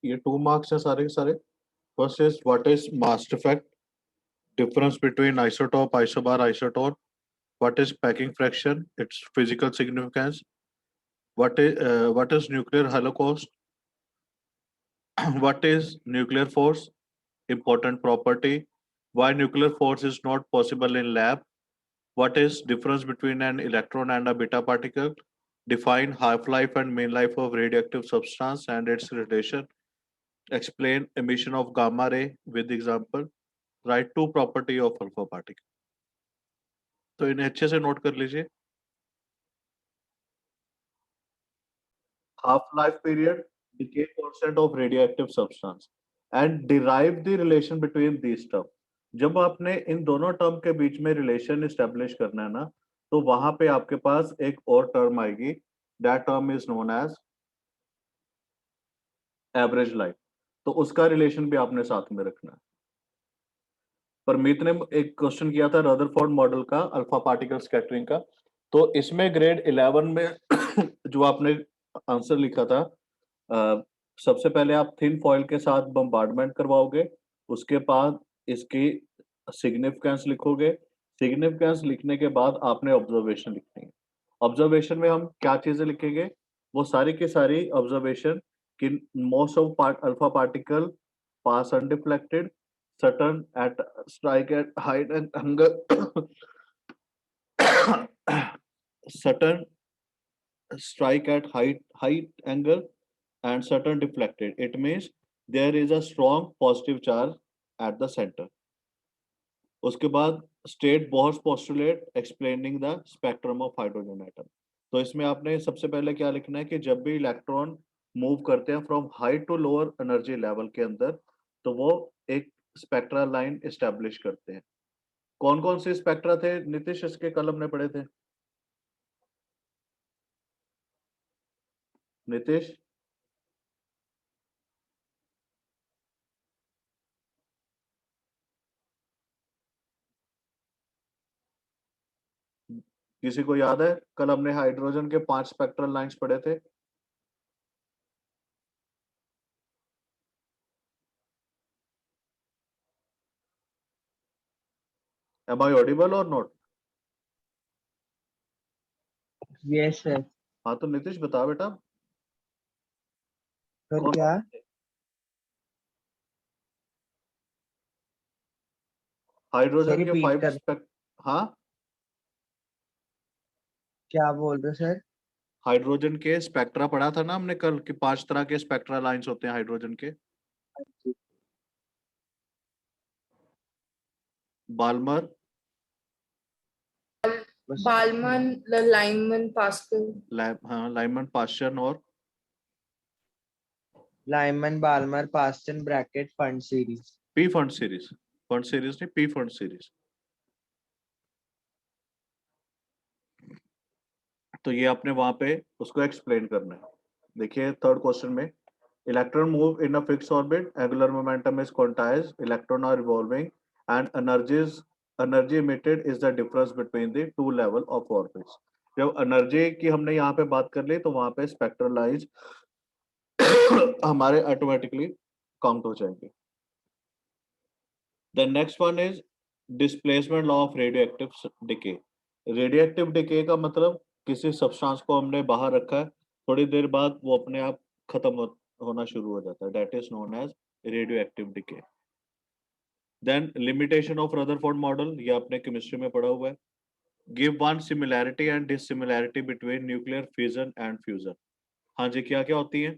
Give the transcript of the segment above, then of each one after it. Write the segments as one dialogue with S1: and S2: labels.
S1: ये 2 मार्क्स है सारे के सारे। First is what is mass defect, difference between isotope, isobar, isotone, what is packing fraction, its physical significance, what is nuclear holocaust, what is nuclear force, important property, why nuclear force is not possible in lab, what is difference between an electron and a beta particle, define half life and main life of radioactive substance and its relation, explain emission of gamma ray with example, write two property of alpha particle। तो इन्हें अच्छे से note कर लीजिए। half life period, decay constant of radioactive substance and derive the relation between these term। जब आपने इन दोनों term के बीच में रिलेशन एस्टेब्लिश करना है ना, तो वहां पे आपके पास एक और टर्म आएगी, that term is known as average life. तो उसका रिलेशन भी आपने साथ में रखना है। परमीत ने एक क्वेश्चन किया था रदरफोर्ड मॉडल का अल्फा पार्टिकल स्कैटरिंग का, तो इसमें ग्रेड 11 में जो आपने आंसर लिखा था, सबसे पहले आप थिन फॉइल के साथ बम्बार्डमेंट करवाओगे, उसके बाद इसकी सिग्निफिकेंस लिखोगे, सिग्निफिकेंस लिखने के बाद आपने ऑब्जर्वेशन लिखनी है। ऑब्जर्वेशन में हम क्या चीजें लिखेंगे, वो सारी की सारी ऑब्जर्वेशन कि most of alpha particle pass undeflected, certain at strike at height and angle certain strike at height angle and certain deflected, it means there is a strong positive charge at the center। उसके बाद state Bohr's postulate explaining the spectrum of hydrogen atom. तो इसमें आपने सबसे पहले क्या लिखना है कि जब भी इलेक्ट्रॉन मूव करते हैं from high to lower energy level के अंदर, तो वो एक स्पेक्ट्रा लाइन एस्टेब्लिश करते हैं। कौन कौन से स्पेक्ट्रा थे नीतीश, इसके कल हमने पढ़े थे? नीतीश, किसी को याद है? कल हमने हाइड्रोजन के 5 स्पेक्ट्रल लाइंस पढ़े थे। Am I audible or not?
S2: Yes sir.
S1: हाँ तो नीतीश बता बेटा।
S2: सर क्या?
S1: हाइड्रोजन के
S2: repeat
S1: 5
S2: कर।
S1: स्पेक्ट, हाँ
S2: क्या बोल रहे सर?
S1: हाइड्रोजन के स्पेक्ट्रा पढ़ा था ना हमने कल कि 5 तरह के स्पेक्ट्रा लाइंस होते हैं हाइड्रोजन के। बाल्मर,
S3: बालमन, लाइमन, पास्कल।
S1: हाँ लाइमन, पास्चन और
S2: Lyman, Balmer, Paschen Brackett Pfund series.
S1: P Pfund series, Pfund series नहीं, पी फंड सीरीज। तो ये आपने वहां पे उसको एक्सप्लेन करना है। देखिए थर्ड क्वेश्चन में, electron move in a fix orbit, angular momentum is quantised, electron are revolving and energy emitted is the difference between the two level of orbits. जब एनर्जी की हमने यहाँ पे बात कर ली, तो वहां पे स्पेक्ट्रल लाइंस हमारे ऑटोमेटिकली काउंट हो जाएंगे। The next one is displacement law of radioactive decay. Radioactive decay का मतलब किसी सब्सटेंस को हमने बाहर रखा है, थोड़ी देर बाद वो अपने आप खत्म होना शुरू हो जाता है, that is known as radioactive decay. Then limitation of Rutherford model, ये आपने केमिस्ट्री में पढ़ा हुआ है। Give one similarity and dissimilarity between nuclear fusion and fusion. हाँ जी, क्या क्या होती है?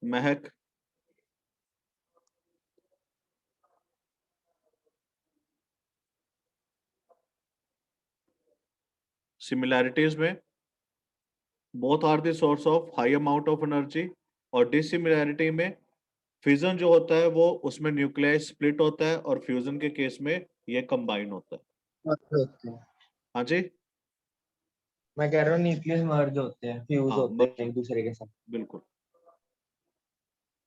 S1: महक, सिमिलैरिटीज में both are the source of high amount of energy, और डिसिमिलैरिटी में फ्यूजन जो होता है वो उसमें न्यूक्लियाई स्प्लिट होता है और फ्यूजन के केस में ये कंबाइन होता है। हाँ जी,
S2: मैं कह रहा हूँ न्यूक्लियस मर्ज होते हैं, फ्यूज
S1: हाँ
S2: होते हैं एक दूसरे के साथ।
S1: बिल्कुल।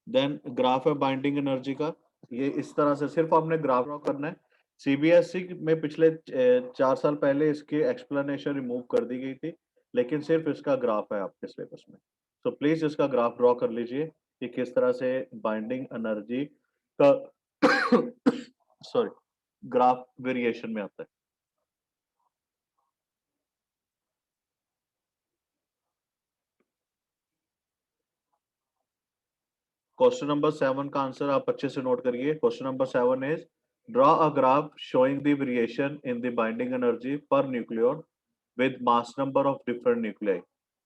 S1: देन ग्राफ है बाइंडिंग एनर्जी का, ये इस तरह से सिर्फ आपने ग्राफ ड्रॉ करना है। सीबीएसई में पिछले 4 साल पहले इसकी एक्सप्लेनेशन रिमूव कर दी गई थी, लेकिन सिर्फ इसका ग्राफ है आपके सिलेबस में। तो प्लीज इसका ग्राफ ड्रॉ कर लीजिए कि किस तरह से बाइंडिंग एनर्जी का सॉरी ग्राफ वेरिएशन में आता है। क्वेश्चन नंबर 7 का आंसर आप अच्छे से नोट करिए। Question number 7 is draw a graph showing the variation in the binding energy पर nucleon with mass number of different nuclei.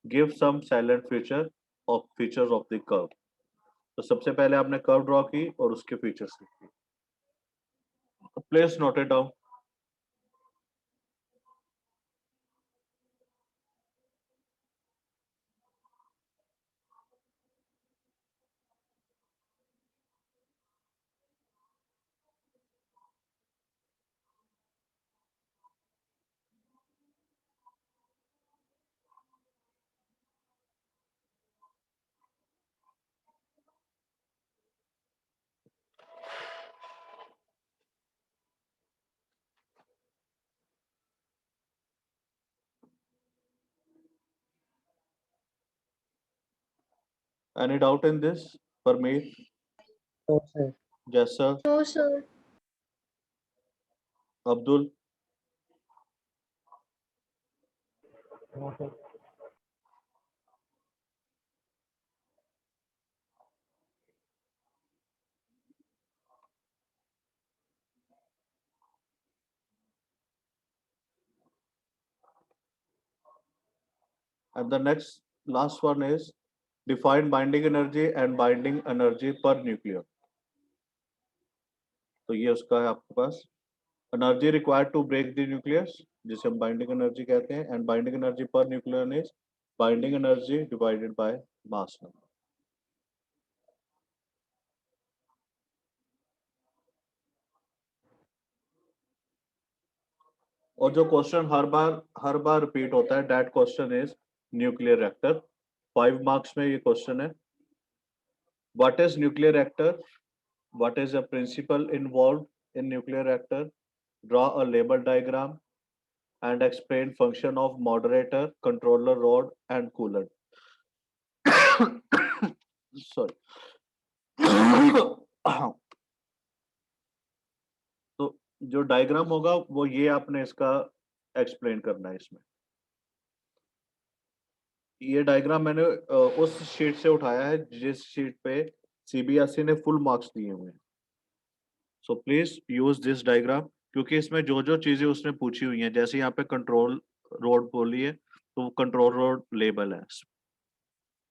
S1: Give some silent features of the curve. तो सबसे पहले आपने कर्व ड्रॉ की और उसके फीचर्स लिखी। Please note it down. Any doubt in this? Parmeet?
S2: No, sir.
S1: Yes, sir.
S3: No, sir.
S1: Abdul?
S2: No, sir.
S1: And the last one is define binding energy and binding energy per nucleon. तो ये उसका है आपके पास energy required to break the nucleus जिसे हम binding energy कहते हैं and binding energy per nucleon is binding energy divided by mass number. और जो क्वेश्चन हर बार रिपीट होता है that question is nuclear reactor. 5 marks में ये क्वेश्चन है। What is nuclear reactor? What is the principle involved in nuclear reactor? Draw a label diagram and explain function of moderator, controller rod and cooler. Sorry. तो जो diagram होगा वो ये आपने इसका एक्सप्लेन करना है। इसमें ये डायग्राम मैंने उस शीट से उठाया है जिस शीट पे सीबीएसई ने फुल मार्क्स दिए हुए हैं। So please use this diagram क्योंकि इसमें जो जो चीजें उसने पूछी हुई हैं जैसे यहाँ पे कंट्रोल रोड बोली है तो कंट्रोल रोड लेबल है।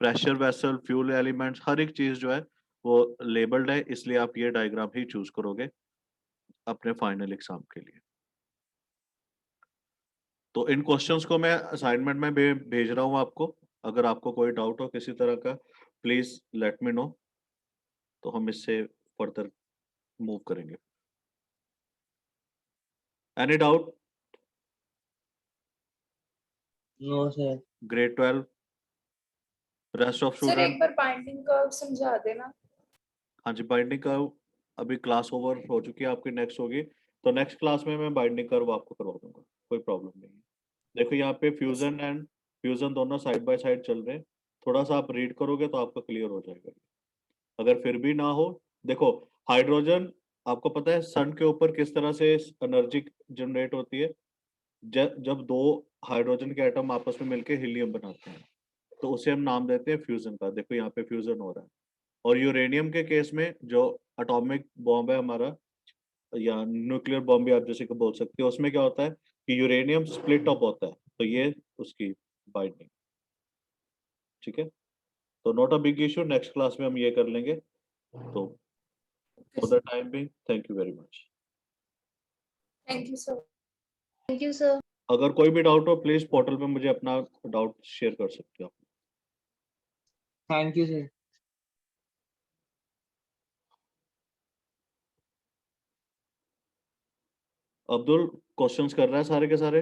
S1: प्रेशर वेसल, फ्यूल एलिमेंट्स, हर एक चीज जो है वो लेबल्ड है, इसलिए आप ये डायग्राम ही चूज करोगे अपने फाइनल एग्जाम के लिए। तो इन क्वेश्चंस को मैं असाइनमेंट में भेज रहा हूँ आपको। अगर आपको कोई डाउट हो किसी तरह का प्लीज लेट मी नो, तो हम इससे फर्दर मूव करेंगे। Any doubt?
S2: No, sir.
S1: Grade 12 rest of
S3: sir एक
S1: स्टूडेंट?
S3: बार बाइंडिंग कर्व समझा देना।
S1: हाँ जी, बाइंडिंग कर्व अभी क्लास ओवर हो चुकी है आपकी, नेक्स्ट होगी तो नेक्स्ट क्लास में मैं बाइंडिंग कर्व आपको करवा दूंगा, कोई प्रॉब्लम नहीं है। देखो यहाँ पे फ्यूजन एंड फ्यूजन दोनों साइड बाय साइड चल रहे हैं, थोड़ा सा आप रीड करोगे तो आपका क्लियर हो जाएगा। अगर फिर भी ना हो, देखो हाइड्रोजन आपको पता है सन के ऊपर किस तरह से एनर्जी जनरेट होती है। जब दो हाइड्रोजन के एटम आपस में मिलकर हीलियम बनाते हैं तो उसे हम नाम देते हैं फ्यूजन का। देखो यहाँ पे फ्यूजन हो रहा है। और यूरेनियम के केस में जो एटॉमिक बॉम्ब है हमारा या न्यूक्लियर बॉम्ब भी आप जैसे कि बोल सकते हो, उसमें क्या होता है कि यूरेनियम स्प्लिट अप होता है, तो ये उसकी बाइंडिंग। ठीक है, तो not a big issue, next class में हम ये कर लेंगे। तो for the time being thank you very much.
S3: Thank you sir. Thank you sir.
S1: अगर कोई भी डाउट हो प्लीज पोर्टल पे मुझे अपना डाउट शेयर कर सकते हो।
S2: Thank you, sir.
S1: Abdul questions कर रहा है सारे के सारे?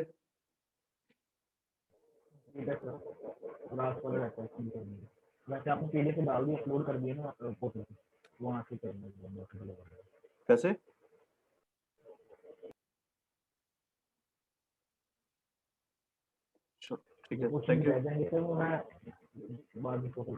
S4: लास्ट वाला रहता है इसमें करने में। वैसे आपने पीडीएफ में डाल दी, अपलोड कर दिया ना पोर्टल पे, वहाँ से करना है।
S1: कैसे? ठीक है,
S4: कुछ
S1: थैंक यू।
S4: रह जाएंगे फिर वो मैं बाद में फोटो